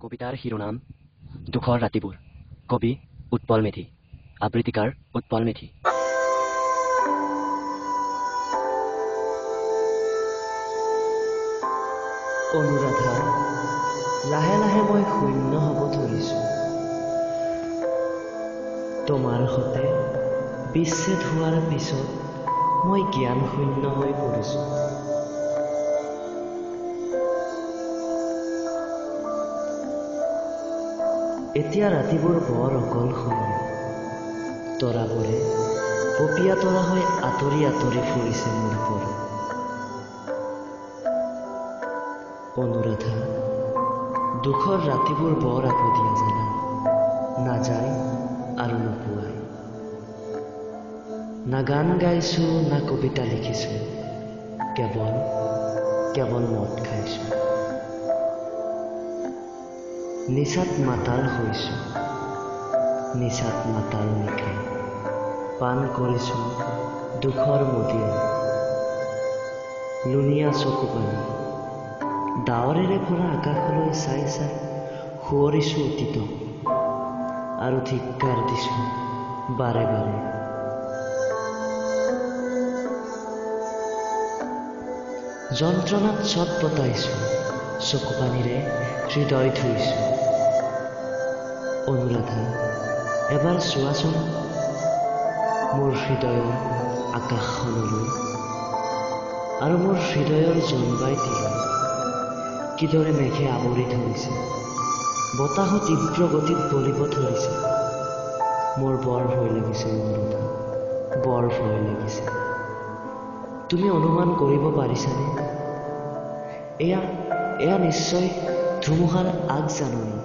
কবিতাৰ শিৰোনাম দুখৰ ৰাতিবোৰ। কবি উৎপল মেধি, আবৃত্তিকাৰ উৎপল মেধি। অনুৰাধা, লাহে লাহে মই শূন্য হ'ব ধৰিছোঁ। তোমাৰ সতে বিচ্ছেদ হোৱাৰ পিছত মই জ্ঞান শূন্য হৈ পৰিছোঁ। এতিয়া ৰাতিবোৰ বৰ অকলশৰীয়া। তৰাবোৰে পপীয়া তৰা হৈ আঁতৰি আঁতৰি ফুৰিছে মোৰ পৰা। অনুৰাধা, দুখৰ ৰাতিবোৰ বৰ আপদীয়া জানা, নাযায় আৰু নোপোৱাই। না গান গাইছোঁ না কবিতা লিখিছোঁ, কেৱল মদ খাইছোঁ। নিচাত মাতাল হৈছোঁ, নিচাত মাতাল নিশাই পান কৰিছোঁ দুখৰ মদিৰা। লুণীয়া চকু পানী ডাৱৰেৰে ভৰা আকাশলৈ চাই চাই সোঁৱৰিছোঁ অতীত আৰু ধিক্কাৰ দিছোঁ বাৰে বাৰে। যন্ত্ৰণাত চট পতাইছোঁ, চকু পানীৰে হৃদয় ধুইছোঁ। অনুৰাধা, এবাৰ চোৱাচোন মোৰ হৃদয়ৰ আকাশখনলৈ আৰু মোৰ হৃদয়ৰ জোনবাই তীৰলৈ কিদৰে মেঘে আৱৰি ধৰিছে, বতাহো তীব্ৰ গতিত বলিব ধৰিছে। মোৰ বৰ ভয় লাগিছে অনুৰাধা, বৰ ভয় লাগিছে। তুমি অনুমান কৰিব পাৰিছানে? এয়া নিশ্চয় ধুমুহাৰ আগজাননী।